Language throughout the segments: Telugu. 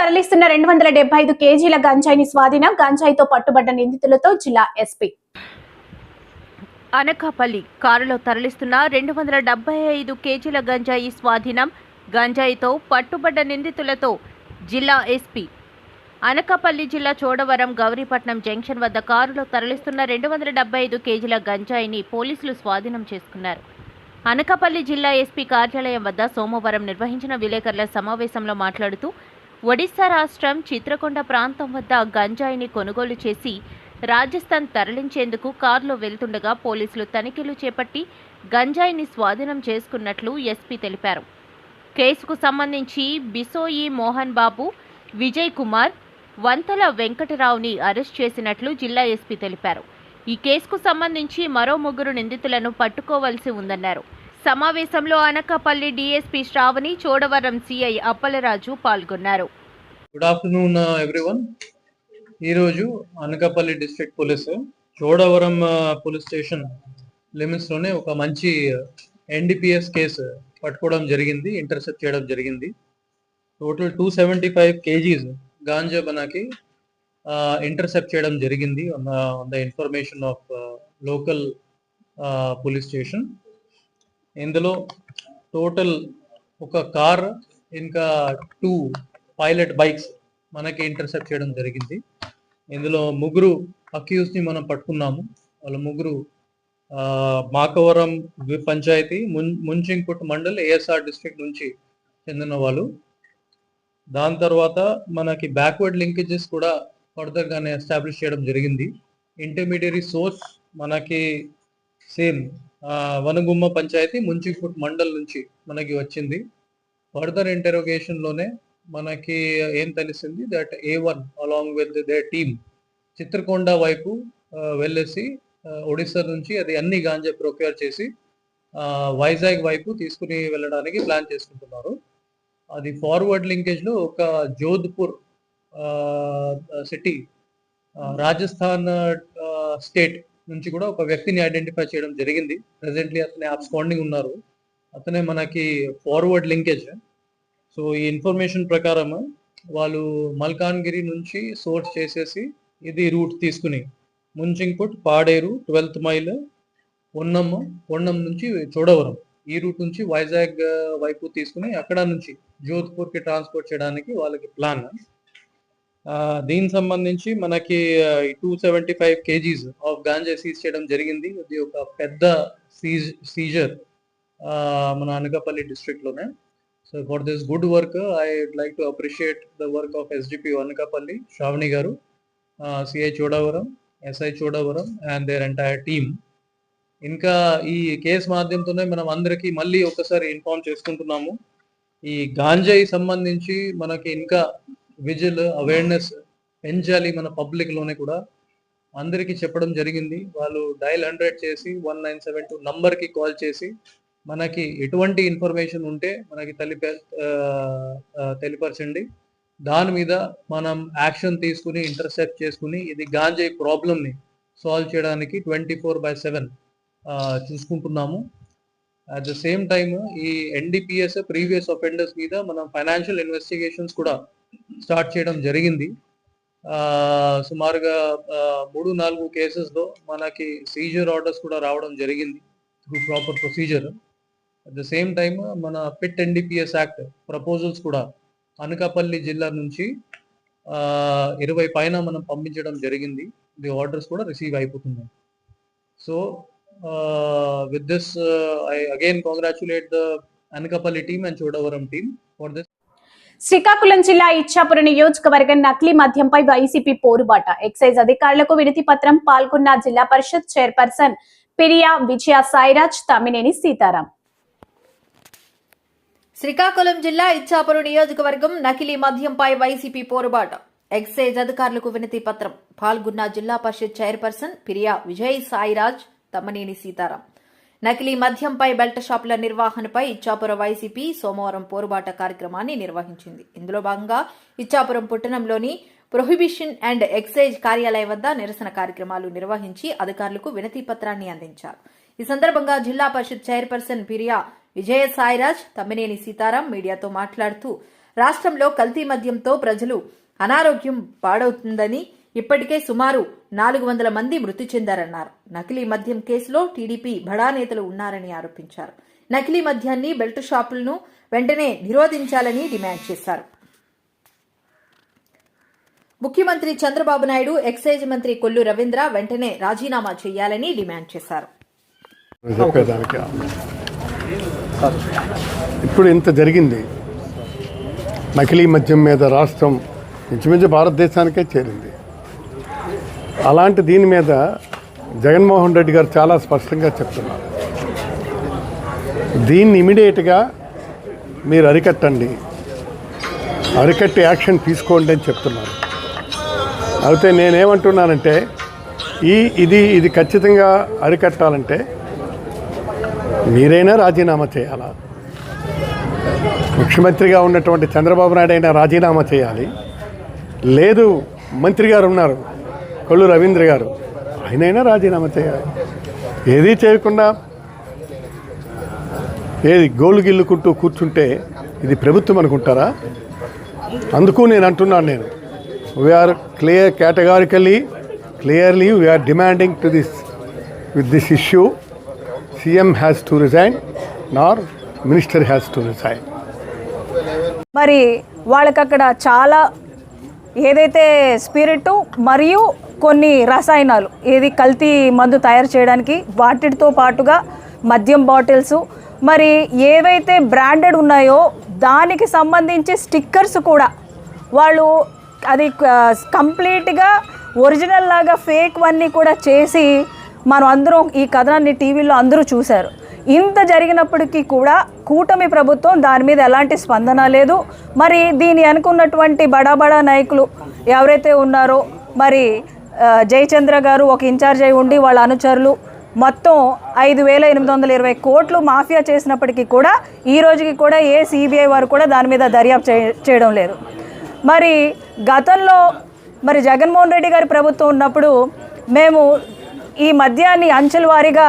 తరలిస్తున్న 275 కేజీల గంజాయిని స్వాధీనం. గంజాయితో పట్టుబడ్డ నిందితులతో జిల్లా ఎస్పీ. అనకాపల్లి కారులో తరలిస్తున్న 275 కేజీల గంజాయి స్వాధీనం. గంజాయితో పట్టుబడ్డ నిందితులతో జిల్లా ఎస్పీ. అనకాపల్లి జిల్లా చోడవరం గౌరీపట్నం జంక్షన్ వద్ద కారులో తరలిస్తున్న 275 కేజీల గంజాయిని పోలీసులు స్వాధీనం చేసుకున్నారు. అనకాపల్లి జిల్లా ఎస్పీ కార్యాలయం వద్ద సోమవారం నిర్వహించిన విలేకరుల సమావేశంలో మాట్లాడుతూ, ఒడిశా రాష్ట్రం చిత్రకొండ ప్రాంతం వద్ద గంజాయిని కొనుగోలు చేసి రాజస్థాన్ తరలించేందుకు కారులో వెళ్తుండగా పోలీసులు తనిఖీలు చేపట్టి గంజాయిని స్వాధీనం చేసుకున్నట్లు ఎస్పీ తెలిపారు. కేసుకు సంబంధించి బిసోయి మోహన్ బాబు, విజయ్ కుమార్, వంతల వెంకటరావుని అరెస్ట్ చేసినట్లు జిల్లా ఎస్పీ తెలిపారు. ఈ కేసుకు సంబంధించి మరో 3 నిందితులను పట్టుకోవాల్సి ఉందన్నారు. సమావేశంలో అనకాపల్లి డీఎస్పీ శ్రావణి, చోడవరం సిఐ అప్పలరాజు పాల్గొన్నారు. Good afternoon everyone. ఈరోజు Anakapalli district police Chodavaram police station limits లోనే ఒక మంచి ఎన్డీపీఎస్ కేసు పట్టుకోవడం జరిగింది, ఇంటర్సెప్ట్ చేయడం జరిగింది. టోటల్ 275 కేజీస్ గాంజా మనకి ఇంటర్సెప్ట్ చేయడం జరిగింది on the information of local police station. ఇందులో టోటల్ ఒక కార్ ఇంకా 2 పైలట్ బైక్స్ మనకి ఇంటర్సెప్ట్ చేయడం జరిగింది. ఇందులో 3 అక్యూజ్ ని మనం పట్టుకున్నాము. వాళ్ళ 3 మాకవరం పంచాయతీ ముంచింగ్పుట్ మండల్ ఏఎస్ఆర్ డిస్ట్రిక్ట్ నుంచి చెందిన వాళ్ళు. దాని తర్వాత మనకి బ్యాక్వర్డ్ లింకేజెస్ కూడా ఫర్దర్ గానే ఎస్టాబ్లిష్ చేయడం జరిగింది. ఇంటర్మీడియరీ సోర్స్ మనకి సేమ్ వనగుమ్మ పంచాయతీ ముంచింగ్పుట్ మండల్ నుంచి మనకి వచ్చింది. ఫర్దర్ ఇంటరోగేషన్ లోనే మనకి ఏం తెలిసింది that A1 along with their team Chitrakonda వైపు వెళ్ళేసి ఒడిశా నుంచి అది అన్ని గాంజా ప్రొక్యూర్ చేసి వైజాగ్ వైపు తీసుకుని వెళ్ళడానికి ప్లాన్ చేసుకుంటున్నారు. అది ఫార్వర్డ్ లింకేజ్ లో ఒక జోధ్పూర్ సిటీ రాజస్థాన్ స్టేట్ నుంచి కూడా ఒక వ్యక్తిని ఐడెంటిఫై చేయడం జరిగింది. ప్రెసెంట్లీ అతనే అబ్స్కాండింగ్ ఉన్నారు. అతనే మనకి ఫార్వర్డ్ లింకేజ్. సో ఈ ఇన్ఫర్మేషన్ ప్రకారం వాళ్ళు మల్కాన్గిరి నుంచి సోర్స్ చేసేసి ఇది రూట్ తీసుకుని ముంచింగ్పుట్, పాడేరు, 12th మైల్, పొన్నం నుంచి చోడవరం ఈ రూట్ నుంచి వైజాగ్ వైపు తీసుకుని అక్కడ నుంచి జోధ్పూర్ కి ట్రాన్స్పోర్ట్ చేయడానికి వాళ్ళకి ప్లాన్. దీనికి సంబంధించి మనకి 275 కేజీస్ ఆఫ్ గాంజా సీజ్ చేయడం జరిగింది. ఇది ఒక పెద్ద సీజర్ మన అనకాపల్లి డిస్ట్రిక్ట్ లోనే. So for this good work, I would like to appreciate the work of SGP Anakapalli, Shravani Garu, CI Chodavaram, SI Chodavaram and their entire team. ఇంకా ఈ కేసు మాధ్యమంతోనే మనం అందరికీ మళ్ళీ ఒకసారి ఇన్ఫార్మ్ చేసుకుంటున్నాము. ఈ గాంజాయి సంబంధించి మనకి ఇంకా విజిల్ అవేర్నెస్ పెంచాలి మన పబ్లిక్ లోనే కూడా అందరికీ చెప్పడం జరిగింది. వాళ్ళు డయల్ 100 చేసి 1972 నంబర్ కి కాల్ చేసి మనకి ఎటువంటి ఇన్ఫర్మేషన్ ఉంటే మనకి తెలియపరచండి. దాని మీద మనం యాక్షన్ తీసుకుని ఇంటర్సెప్ట్ చేసుకుని ఇది గాంజాయి ప్రాబ్లమ్ ని సాల్వ్ చేయడానికి 24/7 చూసుకుంటున్నాము. అట్ ద సేమ్ టైమ్ ఈ ఎన్డీపీఎస్ ప్రీవియస్ అఫెండర్స్ మీద మనం ఫైనాన్షియల్ ఇన్వెస్టిగేషన్స్ కూడా స్టార్ట్ చేయడం జరిగింది. సుమారుగా 3-4 కేసెస్ లో మనకి సీజర్ ఆర్డర్స్ కూడా రావడం జరిగింది through proper procedure. At the same time మన పిట్ ఎన్డీపీఎస్ యాక్ట్ ప్రపోజల్స్ కూడా అనకాపల్లి జిల్లా నుంచి 20 పైన మనం పంపించడం జరిగింది. ది ఆర్డర్స్ కూడా రిసీవ్ అయిపోతున్నాయి. So with this I again congratulate the Anakapalli team and Chodavaram team for this. Srikakulam జిల్లా ఇచ్చాపురం నియోజకవర్గం నకిలీ మద్యంపై వైసీపీ పోరుబాట. ఎక్సైజ్ అధికారులకు వినతి పత్రం. పాల్గొన్న జిల్లా పరిషత్ చైర్పర్సన్ పిరియా విజయ సాయిరాజ్, తమ్మినేని సీతారాం. శ్రీకాకుళం జిల్లా ఇచ్చాపురం నియోజకవర్గం నకిలీ మద్యంపై వైసీపీ పోరుబాట. ఎక్సైజ్ అధికారులకు వినతి పత్రం. పాల్గొన్న జిల్లా పరిషత్ చైర్పర్సన్ పిరియా విజయ్ సాయిరాజ్, తమ్మినేని సీతారాం. నకిలీ మద్యంపై బెల్ట్ షాపుల నిర్వహణపై ఇచ్చాపురం వైసీపీ సోమవారం పోరుబాట కార్యక్రమాన్ని నిర్వహించింది. ఇందులో భాగంగా ఇచ్చాపురం పట్టణంలోని ప్రొహిబిషన్ అండ్ ఎక్సైజ్ కార్యాలయం వద్ద నిరసన కార్యక్రమాలు నిర్వహించి అధికారులకు వినతి పత్రాన్ని అందించారు. ఈ సందర్భంగా జిల్లా పరిషత్ చైర్పర్సన్ పిరియా విజయ సాయిరాజ్, తమ్మినేని సీతారాం మీడియాతో మాట్లాడుతూ రాష్ట్రంలో కల్తీ మద్యంతో ప్రజలు అనారోగ్యం పాడవుతుందని ఇప్పటికే సుమారు 400 మంది మృతి చెందారన్నారు. నకిలీ మద్యం కేసులో టీడీపీ బడా నేతలు ఉన్నారని ఆరోపించారు. నకిలీ మద్యాన్ని బెల్ట్ షాపులను వెంటనే నిరోధించాలని డిమాండ్ చేశారు. ముఖ్యమంత్రి చంద్రబాబు నాయుడు, ఎక్సైజ్ మంత్రి కొల్లు రవీంద్ర వెంటనే రాజీనామా చేయాలని డిమాండ్ చేశారు. ఇప్పుడు ఇంత జరిగింది. నకిలీ మద్యం మీద రాష్ట్రం ఇంచుమించు భారతదేశానికే చేరింది. అలాంటి దీని మీద జగన్మోహన్ రెడ్డి గారు చాలా స్పష్టంగా చెప్తున్నారు, దీన్ని ఇమీడియట్గా మీరు అరికట్టండి, అరికట్టి యాక్షన్ తీసుకోండి అని చెప్తున్నారు. అయితే నేనేమంటున్నానంటే ఇది ఖచ్చితంగా అరికట్టాలంటే మీరైనా రాజీనామా చేయాలా, ముఖ్యమంత్రిగా ఉన్నటువంటి చంద్రబాబు నాయుడు అయినా రాజీనామా చేయాలి, లేదు మంత్రి గారు ఉన్నారు కొల్లు రవీంద్ర గారు, ఆయనైనా రాజీనామా చేయాలి. ఏదీ చేయకుండా గోలు గిల్లుకుంటూ కూర్చుంటే ఇది ప్రభుత్వం అనుకుంటారా? అందుకు నేను అంటున్నాను, we are clearly we are demanding to with this issue CM has to resign nor minister has to resign. మరి వాళ్ళకి అక్కడ చాలా ఏదైతే స్పిరిట్ మరియు కొన్ని రసాయనాలు కల్తీ మందు తయారు చేయడానికి వాటితో పాటుగా మద్యం బాటిల్స్ మరి ఏవైతే బ్రాండెడ్ ఉన్నాయో దానికి సంబంధించి స్టిక్కర్స్ కూడా వాళ్ళు అది కంప్లీట్గా ఒరిజినల్ లాగా ఫేక్ వన్నీ కూడా చేసి మనం అందరం ఈ కథనాన్ని టీవీలో అందరూ చూశారు. ఇంత జరిగినప్పటికీ కూడా కూటమి ప్రభుత్వం దాని మీద ఎలాంటి స్పందన లేదు. మరి దీని అనుకున్నటువంటి బడా నాయకులు ఎవరైతే ఉన్నారో మరి జయచంద్ర గారు ఒక ఇన్ఛార్జ్ అయి ఉండి వాళ్ళ అనుచరులు మొత్తం 5,820 కోట్లు మాఫియా చేసినప్పటికీ కూడా ఈ రోజుకి కూడా ఏ సిబిఐ వారు కూడా దాని మీద దర్యాప్తు చేయడం లేదు. మరి గతంలో మరి జగన్మోహన్ రెడ్డి గారి ప్రభుత్వం ఉన్నప్పుడు మేము ఈ మద్యాన్ని అంచెల వారీగా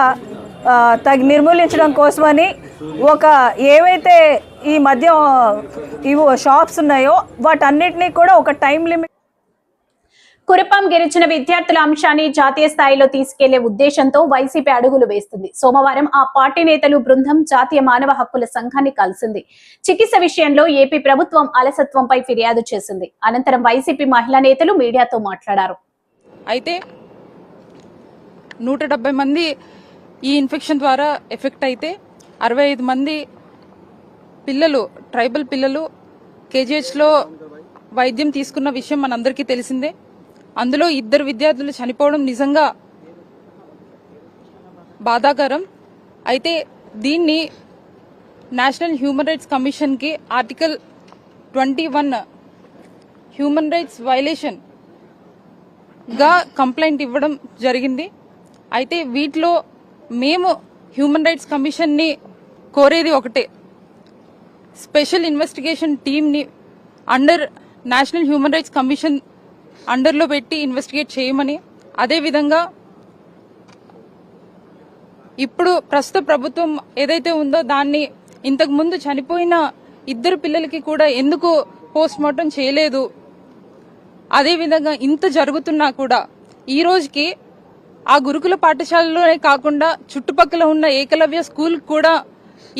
నిర్మూలించడం కోసమని ఏవైతే ఈ మద్యం షాప్స్ ఉన్నాయో వాటన్నిటినీ కూడా ఒక టైం లిమిట్ కురుపాం గిరిజన విద్యార్థుల అంశాన్ని జాతీయ స్థాయిలో తీసుకెళ్లే ఉద్దేశంతో వైసీపీ అడుగులు వేస్తుంది. సోమవారం ఆ పార్టీ నేతలు బృందం జాతీయ మానవ హక్కుల సంఘాన్ని కలిసింది. చికిత్స విషయంలో ఏపీ ప్రభుత్వం అలసత్వంపై ఫిర్యాదు చేసింది. అనంతరం వైసీపీ మహిళా నేతలు మీడియాతో మాట్లాడారు. అయితే 170 మంది ఈ ఇన్ఫెక్షన్ ద్వారా ఎఫెక్ట్ అయితే 65 మంది పిల్లలు, ట్రైబల్ పిల్లలు కేజీహెచ్లో వైద్యం తీసుకున్న విషయం మనందరికీ తెలిసిందే. అందులో 2 విద్యార్థులు చనిపోవడం నిజంగా బాధాకరం. అయితే దీన్ని నేషనల్ హ్యూమన్ రైట్స్ కమిషన్కి ఆర్టికల్ 21 హ్యూమన్ రైట్స్ వైలేషన్ గా కంప్లైంట్ ఇవ్వడం జరిగింది. అయితే వీటిలో మేము హ్యూమన్ రైట్స్ కమిషన్ని కోరేది ఒకటే, స్పెషల్ ఇన్వెస్టిగేషన్ టీమ్ని under national human rights commission అండర్లో పెట్టి ఇన్వెస్టిగేట్ చేయమని, అదేవిధంగా ఇప్పుడు ప్రస్తుత ప్రభుత్వం ఏదైతే ఉందో దాన్ని ఇంతకు ముందు చనిపోయిన 2 పిల్లలకి కూడా ఎందుకు పోస్ట్ మార్టం చేయలేదు, అదేవిధంగా ఇంత జరుగుతున్నా కూడా ఈ రోజుకి ఆ గురుకుల పాఠశాలలోనే కాకుండా చుట్టుపక్కల ఉన్న ఏకలవ్య స్కూల్ కూడా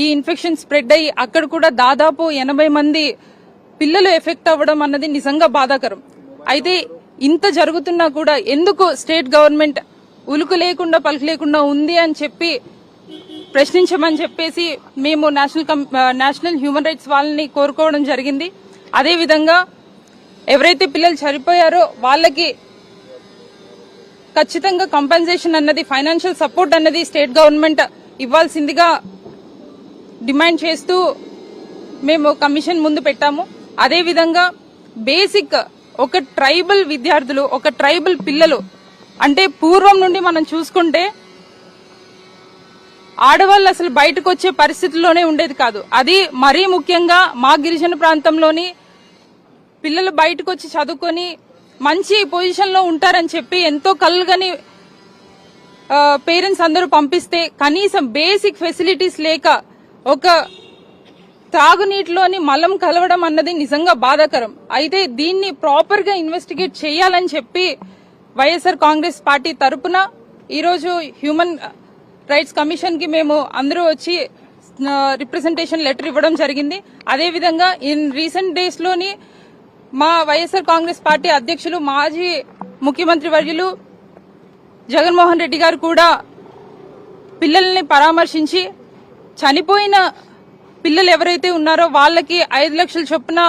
ఈ ఇన్ఫెక్షన్ స్ప్రెడ్ అయ్యి అక్కడ కూడా దాదాపు 80 మంది పిల్లలు ఎఫెక్ట్ అవ్వడం అన్నది నిజంగా బాధాకరం. అయితే ఇంత జరుగుతున్నా కూడా ఎందుకు స్టేట్ గవర్నమెంట్ ఉలుకు లేకుండా పలుకు లేకుండా ఉంది అని చెప్పి ప్రశ్నించమని చెప్పేసి మేము నేషనల్ హ్యూమన్ రైట్స్ వాళ్ళని కోరుకోవడం జరిగింది. అదేవిధంగా ఎవరైతే పిల్లలు చనిపోయారో వాళ్ళకి ఖచ్చితంగా కంపెన్సేషన్ అన్నది, ఫైనాన్షియల్ సపోర్ట్ అన్నది స్టేట్ గవర్నమెంట్ ఇవ్వాల్సిందిగా డిమాండ్ చేస్తూ మేము కమిషన్ ముందు పెట్టాము. అదేవిధంగా బేసిక్ ఒక ట్రైబల్ విద్యార్థులు, ఒక ట్రైబల్ పిల్లలు అంటే పూర్వం నుండి మనం చూసుకుంటే ఆడవాళ్ళు అసలు బయటకు వచ్చే పరిస్థితుల్లోనే ఉండేది కాదు. అది మరీ ముఖ్యంగా మా గిరిజన ప్రాంతంలోని పిల్లలు బయటకు వచ్చి చదువుకొని మంచి పొజిషన్లో ఉంటారని చెప్పి ఎంతో కలగని పేరెంట్స్ అందరూ పంపిస్తే కనీసం బేసిక్ ఫెసిలిటీస్ లేక ఒక త్రాగునీటిలోని మలం కలవడం అన్నది నిజంగా బాధాకరం. అయితే దీన్ని ప్రాపర్ గా ఇన్వెస్టిగేట్ చేయాలని చెప్పి వైఎస్ఆర్ కాంగ్రెస్ పార్టీ తరపున ఈరోజు హ్యూమన్ రైట్స్ కమిషన్ కి మేము అందరూ వచ్చి రిప్రజెంటేషన్ లెటర్ ఇవ్వడం జరిగింది. అదేవిధంగా ఇన్ రీసెంట్ డేస్ లోని మా వైఎస్ఆర్ కాంగ్రెస్ పార్టీ అధ్యక్షులు మాజీ ముఖ్యమంత్రి వర్యులు జగన్మోహన్ రెడ్డి గారు కూడా పిల్లల్ని పరామర్శించి చనిపోయిన పిల్లలు ఎవరైతే ఉన్నారో వాళ్ళకి 5 లక్షల చొప్పున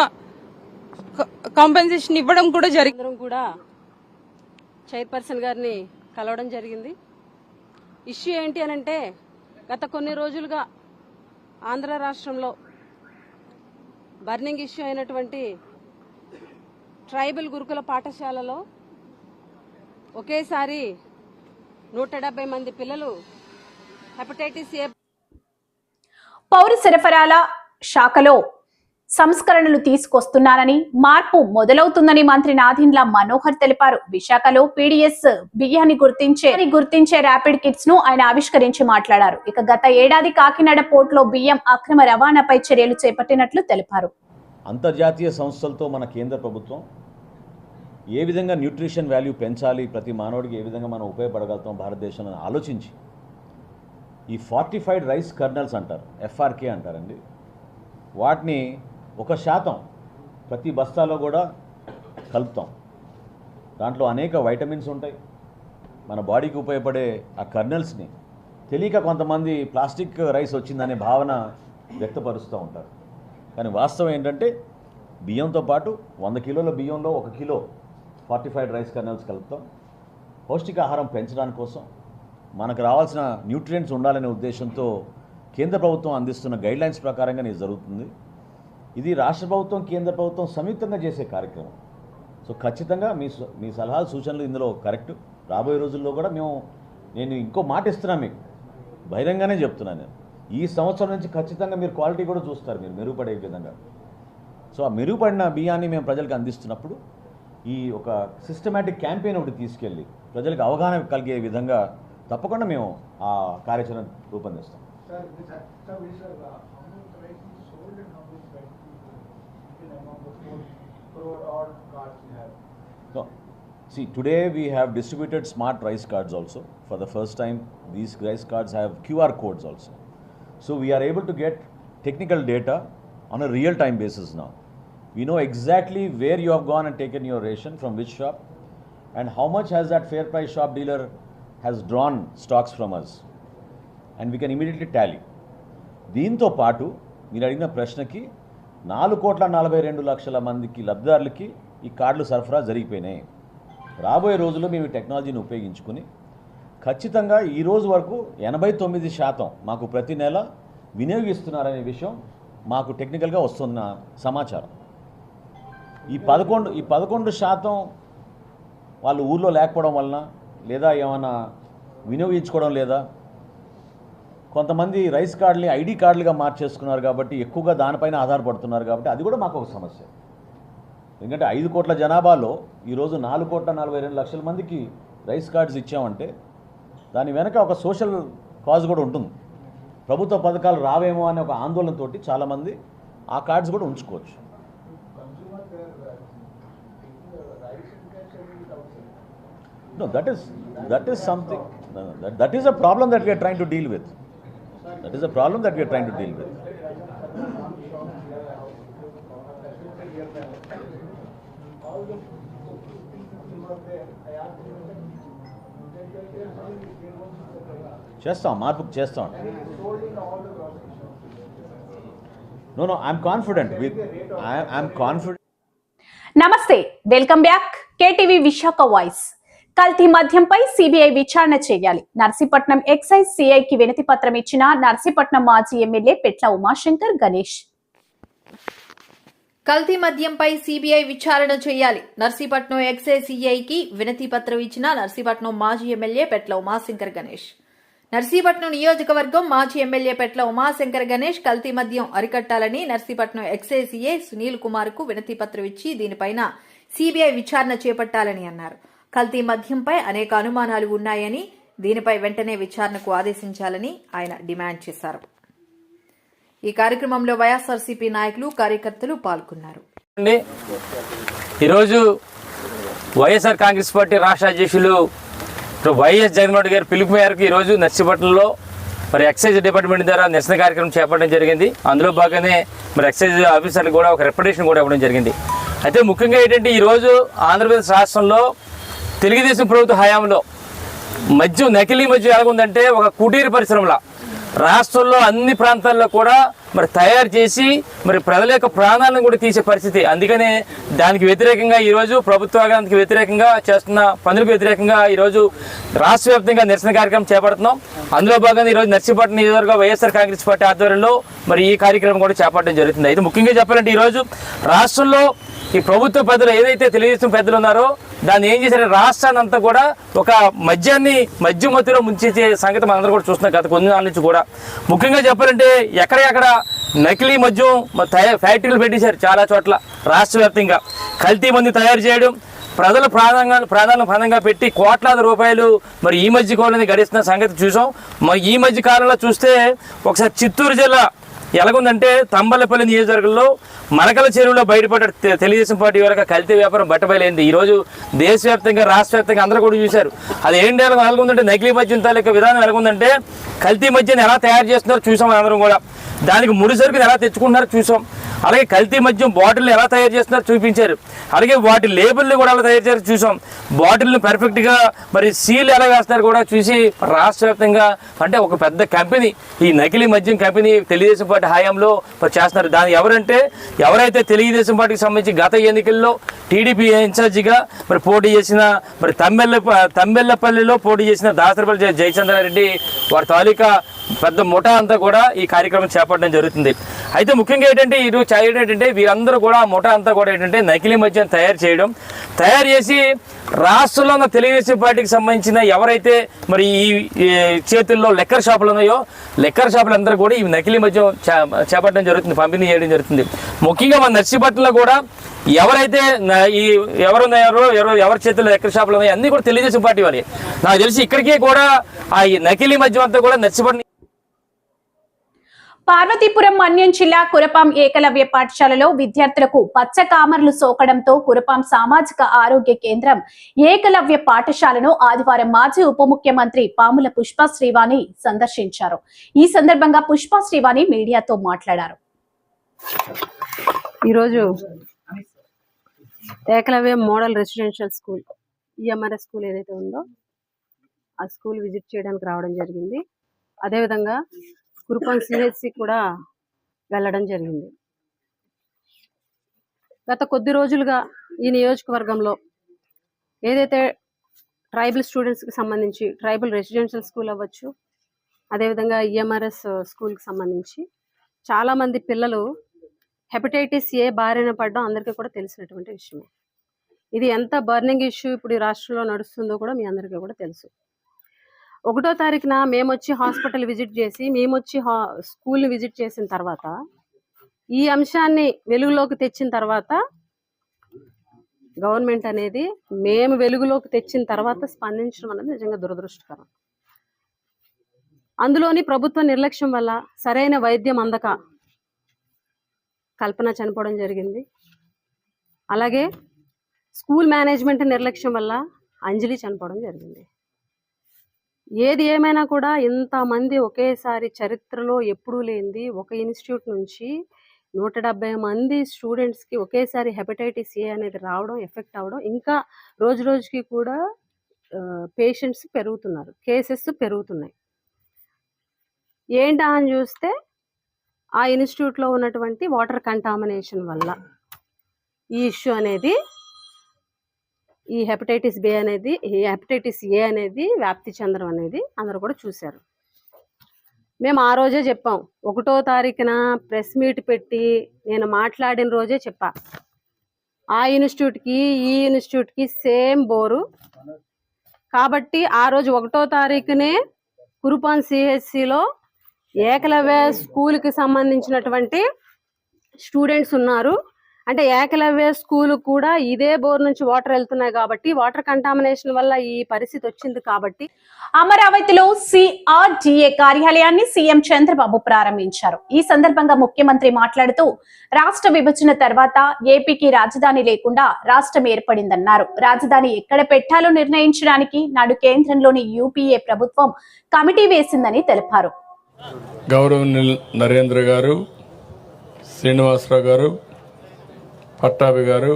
కాంపెన్సేషన్ ఇవ్వడం కూడా జరిగింది. అందరం కూడా చైర్పర్సన్ గారిని కలవడం జరిగింది. ఇష్యూ ఏంటి అనంటే గత కొన్ని రోజులుగా ఆంధ్ర రాష్ట్రంలో బర్నింగ్ ఇష్యూ అయినటువంటి ట్రైబల్ గురుకుల పాఠశాలలో ఒకేసారి 170 మంది పిల్లలు హెపటైటిస్ ఏ పౌర సరఫరాల శాఖలో సంస్కరణలు తీసుకొస్తున్నానని, మార్పు మొదలవుతుందని మంత్రి నాదెండ్ల మనోహర్ తెలిపారు. విశాఖలో పీడీఎస్ బియ్యాన్ని గుర్తించే ర్యాపిడ్ కిట్స్ ను ఆయన ఆవిష్కరించి మాట్లాడారు. ఇక గత ఏడాది కాకినాడ పోర్టులో బియ్యం అక్రమ రవాణాపై చర్యలు చేపట్టినట్లు తెలిపారు. అంతర్జాతీయ సంస్థలతో మన కేంద్ర ప్రభుత్వం ఏ విధంగా న్యూట్రిషన్ వాల్యూ పెంచాలి, ప్రతి మానవుడికి ఏ విధంగా మనం ఉపయోగపడగలుగుతాం భారతదేశంలో ఆలోచించి ఈ ఫార్టిఫైడ్ రైస్ కర్నల్స్ అంటారు, ఎఫ్ఆర్కే అంటారండి, వాటిని 1% ప్రతి బస్తాలో కూడా కలుపుతాం. దాంట్లో అనేక వైటమిన్స్ ఉంటాయి. మన బాడీకి ఉపయోగపడే ఆ కర్నల్స్ని తెలియక కొంతమంది ప్లాస్టిక్ రైస్ వచ్చిందనే భావన వ్యక్తపరుస్తూ ఉంటారు. కానీ వాస్తవం ఏంటంటే బియ్యంతో పాటు 100 కిలోల బియ్యంలో 1 కిలో ఫార్టిఫైడ్ రైస్ కర్నల్స్ కలుపుతాం. పౌష్టికాహారం పెంచడానికి కోసం, మనకు రావాల్సిన న్యూట్రియంట్స్ ఉండాలనే ఉద్దేశంతో కేంద్ర ప్రభుత్వం అందిస్తున్న గైడ్లైన్స్ ప్రకారంగానే ఇది జరుగుతుంది. ఇది రాష్ట్ర ప్రభుత్వం కేంద్ర ప్రభుత్వం సంయుక్తంగా చేసే కార్యక్రమం. సో ఖచ్చితంగా మీ సలహాలు సూచనలు ఇందులో కరెక్ట్. రాబోయే రోజుల్లో కూడా నేను ఇంకో మాట ఇస్తున్నాను, మీకు బహిరంగానే చెప్తున్నాను. ఈ సంవత్సరం నుంచి ఖచ్చితంగా మీరు క్వాలిటీ కూడా చూస్తారు, మీరు మెరుగుపడే విధంగా. సో ఆ మెరుగుపడిన బియ్యాన్ని మేము ప్రజలకు అందిస్తున్నప్పుడు ఈ ఒక సిస్టమేటిక్ క్యాంపెయిన్ ఒకటి తీసుకెళ్ళి ప్రజలకు అవగాహన కలిగే విధంగా తప్పకుండా మేము ఆ కార్యాచరణ రూపొందిస్తాం. See, today we have distributed smart rice cards also. For the first time, these rice cards have QR codes also. So we are able to get technical data on a real-time basis now. We know exactly where you have gone and taken your ration, from which shop, and how much has that fair price shop dealer has drawn stocks from us. And we can immediately tally. దీంతో పాటు మీరు అడిగిన ప్రశ్నకి 4,42,00,000 మందికి లబ్ధిదారులకి ఈ కార్డులు సరఫరా జరిగిపోయినాయి. రాబోయే రోజుల్లో మేము ఈ టెక్నాలజీని ఉపయోగించుకుని ఖచ్చితంగా ఈ రోజు వరకు 89% మాకు ప్రతి నెల వినియోగిస్తున్నారనే విషయం మాకు టెక్నికల్గా వస్తున్న సమాచారం. ఈ 11% వాళ్ళు ఊర్లో లేకపోవడం వలన, లేదా ఏమైనా వినియోగించుకోవడం లేదా, కొంతమంది రైస్ కార్డుని ఐడి కార్డులుగా మార్చేసుకున్నారు కాబట్టి ఎక్కువగా దానిపైన ఆధారపడుతున్నారు కాబట్టి అది కూడా మాకు ఒక సమస్య. ఎందుకంటే 5 కోట్ల జనాభాలో ఈరోజు 4,42,00,000 మందికి రైస్ కార్డ్స్ ఇచ్చామంటే దాని వెనక ఒక సోషల్ కాజ్ కూడా ఉంటుంది. ప్రభుత్వ పథకాలు రావేమో అనే ఒక ఆందోళనతోటి చాలామంది ఆ కార్డ్స్ కూడా ఉంచుకోవచ్చు. No, that is something. That is a problem that we are trying to deal with. That is a problem that we are trying to deal with. మార్పు చేస్తాం. No, I'm confident. I'm confident. నమస్తే, welcome back. KTV Visakha voice. కల్తీ మద్యంపై సిబిఐ విచారణ చేయాలి. నర్సీపట్నం ఎక్సైజ్ సిఐకి వినతి పత్రం ఇచ్చిన నర్సీపట్నం మాజీ ఎమ్మెల్యే పెట్ల ఉమాశంకర్ గణేష్. కల్తీ మద్యంపై సిబిఐ విచారణ చేయాలి. నర్సీపట్నం ఎక్సైజ్ సిఐకి వినతి పత్రం ఇచ్చిన నర్సీపట్నం మాజీ ఎమ్మెల్యే పెట్ల ఉమాశంకర్ గణేష్. నర్సీపట్నం నియోజకవర్గం మాజీ ఎమ్మెల్యే పెట్ల ఉమాశంకర్ గణేష్ కల్తీ మద్యం అరికట్టాలని నర్సీపట్నం ఎక్సైజ్ సిఐ సునీల్ కుమార్ కు వినతి పత్రం ఇచ్చి దీనిపైన సిబిఐ విచారణ చేపట్టాలని అన్నారు. కల్తీ మద్యంపై అనేక అనుమానాలు ఉన్నాయని, దీనిపై వెంటనే విచారణకు ఆదేశించాలని ఆయన డిమాండ్ చేశారు. ఈ కార్యక్రమంలో వైఎస్ఆర్సీపీ నాయకులు కార్యకర్తలు పాల్గొన్నారు. ఈరోజు వైఎస్ఆర్ కాంగ్రెస్ పార్టీ రాష్ట్ర అధ్యక్షులు వైఎస్ జగన్మోహన్ రెడ్డి గారి పిలుపు మేరకు ఈరోజు నర్సీపట్నంలో మరి ఎక్సైజ్ డిపార్ట్మెంట్ ద్వారా నిరసన కార్యక్రమం చేపట్టడం జరిగింది. అందులో భాగంగానే మరి ఎక్సైజ్ ఆఫీసర్లు కూడా ఒక రిప్రజెంటేషన్ కూడా ఇవ్వడం జరిగింది. అయితే ముఖ్యంగా ఏంటంటే ఈరోజు ఆంధ్రప్రదేశ్ రాష్ట్రంలో తెలుగుదేశం ప్రభుత్వ హయాంలో మద్యం, నకిలీ మద్యం ఎలాగుందంటే ఒక కుటీర పరిశ్రమల రాష్ట్రంలో అన్ని ప్రాంతాల్లో కూడా మరి తయారు చేసి మరి ప్రజల యొక్క ప్రాణాలను కూడా తీసే పరిస్థితి. అందుకనే దానికి వ్యతిరేకంగా ఈరోజు ప్రభుత్వానికి వ్యతిరేకంగా చేస్తున్న పనులకు వ్యతిరేకంగా ఈరోజు రాష్ట్ర వ్యాప్తంగా నిరసన కార్యక్రమం చేపడుతున్నాం. అందులో భాగంగా ఈరోజు నర్సీపట్నం నియోజకవర్గ వైఎస్ఆర్ కాంగ్రెస్ పార్టీ ఆధ్వర్యంలో మరి ఈ కార్యక్రమం కూడా చేపట్టడం జరుగుతుంది. అయితే ముఖ్యంగా చెప్పాలంటే ఈరోజు రాష్ట్రంలో ఈ ప్రభుత్వ పెద్దలు ఏదైతే తెలుగుదేశం పెద్దలు ఉన్నారో దాన్ని ఏం చేశారు, రాష్ట్రాన్ని అంతా కూడా ఒక మద్యం మత్తులో ముంచే సంగతి మనందరూ కూడా చూస్తున్నాం గత కొన్ని నాళ్ళ నుంచి కూడా. ముఖ్యంగా చెప్పాలంటే ఎక్కడెక్కడ నకిలీ మద్యం ఫ్యాక్టరీలు పెట్టేశారు చాలా చోట్ల రాష్ట్ర వ్యాప్తంగా. కల్తీ మందు తయారు చేయడం, ప్రజల ప్రాణాలను ప్రాణంగా పెట్టి కోట్లాది రూపాయలు మరి ఈ మధ్య కాలంలో గడిస్తున్న సంగతి చూసాం. మరి ఈ మధ్య కాలంలో చూస్తే ఒకసారి చిత్తూరు జిల్లా ఎలాగుందంటే తంబలపల్లి నియోజకవర్గంలో మలకల చెరువులో బయటపడ్డ తెలుగుదేశం పార్టీ వరకు కల్తీ వ్యాపారం బట్టబయలైంది. ఈరోజు దేశవ్యాప్తంగా రాష్ట్ర వ్యాప్తంగా అందరూ కూడా చూశారు. అది ఏంటి ఎలాగుందంటే నకిలీ మద్యం తాలూకా విధానం ఎలాగుందంటే కల్తీ మద్యాన్ని ఎలా తయారు చేస్తున్నారో చూసాం అందరం కూడా. దానికి ముడి సరుకుని ఎలా తెచ్చుకుంటున్నారో చూసాం. అలాగే కల్తీ మద్యం బాటిల్ని ఎలా తయారు చేస్తున్నారో చూపించారు. అలాగే వాటి లేబుల్ని కూడా ఎలా తయారు చేయారో చూసాం. బాటిల్ని పర్ఫెక్ట్గా మరి సీల్ ఎలా వేస్తున్నారు కూడా చూసి రాష్ట్ర వ్యాప్తంగా అంటే ఒక పెద్ద కంపెనీ, ఈ నకిలీ మద్యం కంపెనీ తెలుగుదేశం పార్టీ హయాంలో మరి చేస్తున్నారు. దాని ఎవరైతే తెలుగుదేశం పార్టీకి సంబంధించి గత ఎన్నికల్లో టీడీపీ ఇన్ఛార్జిగా మరి పోటీ చేసిన మరి తంబెల్లపల్లిలో పోటీ చేసిన దాసరపల్లి జయచంద్రారెడ్డి వారి తాలూకా పెద్ద ముఠా అంతా కూడా ఈ కార్యక్రమం చేపట్టడం జరుగుతుంది. అయితే ముఖ్యంగా ఏంటంటే వీరందరూ కూడా ముఠా అంతా కూడా ఏంటంటే నకిలీ మద్యం తయారు చేసి రాష్ట్రంలో ఉన్న తెలుగుదేశం పార్టీకి సంబంధించిన ఎవరైతే మరి ఈ చేతుల్లో లెక్కర్ షాపులు ఉన్నాయో లెక్కర్ షాపులందరూ కూడా ఈ నకిలీ మద్యం చేపట్టడం జరుగుతుంది, పంపిణీ చేయడం జరుగుతుంది. ముఖ్యంగా మన నర్సీపట్నంలో కూడా ఎవరైతే ఎవరి చేతుల్లో లెక్కర్ షాపులు ఉన్నాయో అన్నీ కూడా తెలుగుదేశం పార్టీ వాళ్ళే. నాకు తెలిసి ఇక్కడికే కూడా ఆ నకిలీ మద్యం అంతా కూడా నర్సీపట్నం. పార్వతీపురం మన్యం జిల్లా కురపాం ఏకలవ్య పాఠశాలలో విద్యార్థులకు పచ్చ కామర్లు సోకడంతో కురపాం సామాజిక ఆరోగ్య కేంద్రం ఏకలవ్య పాఠశాలను ఆదివారం మాజీ ఉప ముఖ్యమంత్రి పాముల పుష్ప శ్రీవాణి సందర్శించారు. ఈ సందర్భంగా పుష్ప శ్రీవాణి మీడియాతో మాట్లాడారు. ఈరోజు Eklavya model residential school EMRS school ఏదైతే ఉందో ఆ స్కూల్ విజిట్ చేయడానికి రావడం జరిగింది. అదేవిధంగా కురుపాం సిహెచ్సి కూడా వెళ్ళడం జరిగింది. గత కొద్ది రోజులుగా ఈ నియోజకవర్గంలో ఏదైతే ట్రైబల్ స్టూడెంట్స్కి సంబంధించి ట్రైబల్ రెసిడెన్షియల్ స్కూల్ అవ్వచ్చు, అదేవిధంగా ఈఎంఆర్ఎస్ స్కూల్కి సంబంధించి చాలామంది పిల్లలు హెపటైటిస్ ఏ బారిన పడడం అందరికీ కూడా తెలిసినటువంటి విషయమే. ఇది ఎంత బర్నింగ్ ఇష్యూ ఇప్పుడు ఈ రాష్ట్రంలో నడుస్తుందో కూడా మీ అందరికీ కూడా తెలుసు. 1వ తారీఖున మేము వచ్చి హాస్పిటల్ విజిట్ చేసి స్కూల్ని విజిట్ చేసిన తర్వాత ఈ అంశాన్ని వెలుగులోకి తెచ్చిన తర్వాత గవర్నమెంట్ అనేది మేము వెలుగులోకి తెచ్చిన తర్వాత స్పందించడం అనేది నిజంగా దురదృష్టకరం. అందులోని ప్రభుత్వ నిర్లక్ష్యం వల్ల సరైన వైద్యం అందక కల్పన చనిపోవడం జరిగింది. అలాగే స్కూల్ మేనేజ్మెంట్ నిర్లక్ష్యం వల్ల అంజలి చనిపోవడం జరిగింది. ఏది ఏమైనా కూడా ఇంతమంది ఒకేసారి చరిత్రలో ఎప్పుడూ లేనిది ఒక ఇన్స్టిట్యూట్ నుంచి 170 మంది స్టూడెంట్స్కి ఒకేసారి హెపటైటిస్ ఏ అనేది రావడం, ఎఫెక్ట్ అవ్వడం, ఇంకా రోజు రోజుకి కూడా పేషెంట్స్ పెరుగుతున్నారు, కేసెస్ పెరుగుతున్నాయి. ఏంటా అని చూస్తే ఆ ఇన్స్టిట్యూట్లో ఉన్నటువంటి వాటర్ కంటామినేషన్ వల్ల ఈ ఇష్యూ అనేది ఈ హెపటైటిస్ ఏ అనేది వ్యాప్తి చెందడం అనేది అందరూ కూడా చూశారు. మేము ఆ రోజే చెప్పాం. 1వ తారీఖున ప్రెస్ మీట్ పెట్టి నేను మాట్లాడిన రోజే చెప్పా, ఆ ఇన్స్టిట్యూట్కి ఈ ఇన్స్టిట్యూట్కి సేమ్ బోరు కాబట్టి ఆ రోజు 1వ తారీఖునే కురుపాం సిహెచ్సిలో ఏకలవ్య స్కూల్కి సంబంధించినటువంటి స్టూడెంట్స్ ఉన్నారు. అంటే ఏకలవ్య స్కూల్ కూడా ఇదే బోర్ నుంచి వాటర్ వెళ్తున్నాయి కాబట్టి వాటర్ కంటామినేషన్ వల్ల ఈ పరిస్థితి వచ్చింది కాబట్టి అమరావతిలో సిఆర్డీఏ కార్యాలయాన్ని సీఎం చంద్రబాబు ప్రారంభించారు. ఈ సందర్భంగా ముఖ్యమంత్రి మాట్లాడుతూ రాష్ట్ర విభజన తర్వాత ఏపీకి రాజధాని లేకుండా రాష్ట్రం ఏర్పడిందన్నారు. రాజధాని ఎక్కడ పెట్టాలో నిర్ణయించడానికి నాడు కేంద్రంలోని యూపీఏ ప్రభుత్వం కమిటీ వేసిందని తెలిపారు. గౌరవనీయులు నరేంద్ర గారు, శ్రీనివాసరావు గారు, పట్టాభి గారు,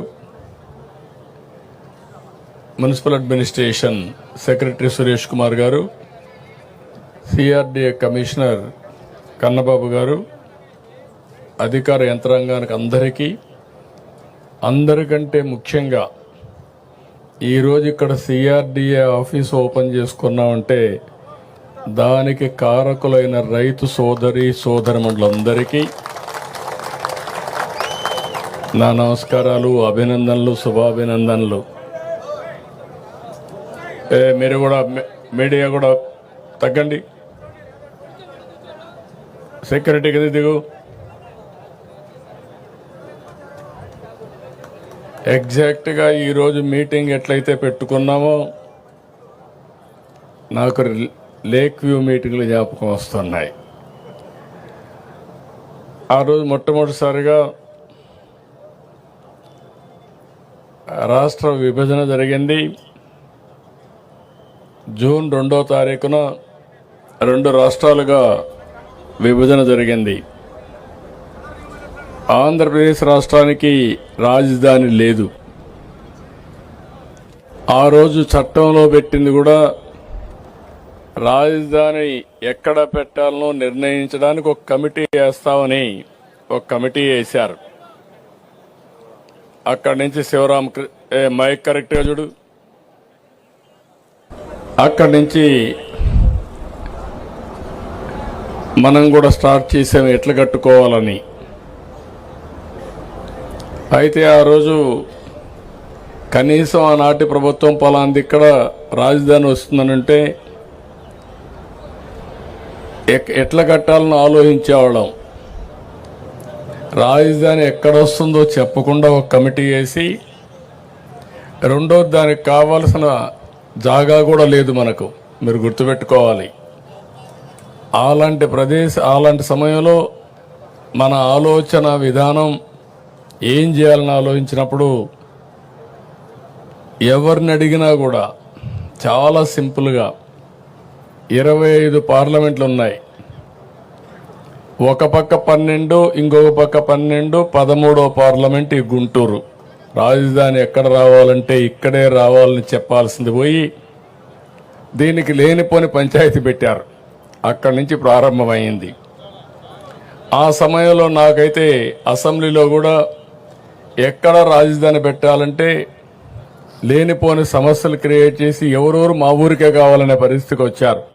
municipal administration secretary Suresh Kumar గారు, సిఆర్డీఏ కమిషనర్ కన్నబాబు గారు, అధికార యంత్రాంగానికి అందరికంటే ముఖ్యంగా ఈరోజు ఇక్కడ సిఆర్డీఏ ఆఫీస్ ఓపెన్ చేసుకున్నామంటే దానికి కారకులైన రైతు సోదరి సోదరమణులందరికీ నా నమస్కారాలు, అభినందనలు, శుభాభినందనలు. మీరు కూడా మీడియా కూడా తగ్గండి, సెక్యూరిటీ కదా దిగు. ఎగ్జాక్ట్గా ఈరోజు మీటింగ్ ఎట్లయితే పెట్టుకున్నామో నాకు లేక్ వ్యూ మీటింగ్లు జ్ఞాపకం వస్తున్నాయి. ఆ రోజు మొట్టమొదటిసారిగా రాష్ట్ర విభజన జరిగింది. జూన్ 2వ తారీఖున 2 రాష్ట్రాలుగా విభజన జరిగింది. ఆంధ్రప్రదేశ్ రాష్ట్రానికి రాజధాని లేదు. ఆ రోజు చట్టంలో పెట్టింది కూడా రాజధాని ఎక్కడ పెట్టాలనో నిర్ణయించడానికి ఒక కమిటీ వేస్తామని ఒక కమిటీ వేశారు. అక్కడి నుంచి శివరాం మైక్ కరెక్ట్గా చూడు, అక్కడి నుంచి మనం కూడా స్టార్ట్ చేసాము ఎట్లా కట్టుకోవాలని. అయితే ఆ రోజు కనీసం ఆనాటి ప్రభుత్వం పలాంది ఇక్కడ రాజధాని వస్తుందనంటే ఎట్లా కట్టాలని ఆలోచించేవాళ్ళం. రాజధాని ఎక్కడ వస్తుందో చెప్పకుండా ఒక కమిటీ వేసి, రెండోది దానికి కావాల్సిన జాగా కూడా లేదు మనకు, మీరు గుర్తుపెట్టుకోవాలి. అలాంటి సమయంలో మన ఆలోచన విధానం ఏం చేయాలని ఆలోచించినప్పుడు ఎవరిని అడిగినా కూడా చాలా సింపుల్గా 25 పార్లమెంట్లు ఉన్నాయి. ఒక పక్క 12, ఇంకొక పక్క 12, 13వ పార్లమెంట్ ఈ గుంటూరు. రాజధాని ఎక్కడ రావాలంటే ఇక్కడే రావాలని చెప్పాల్సింది పోయి దీనికి లేనిపోని పంచాయతీ పెట్టారు. అక్కడి నుంచి ప్రారంభమైంది. ఆ సమయంలో నాకైతే అసెంబ్లీలో కూడా ఎక్కడ రాజధాని పెట్టాలంటే లేనిపోని సమస్యలు క్రియేట్ చేసి ఎవరెవరు మా ఊరికే కావాలనే పరిస్థితికి వచ్చారు.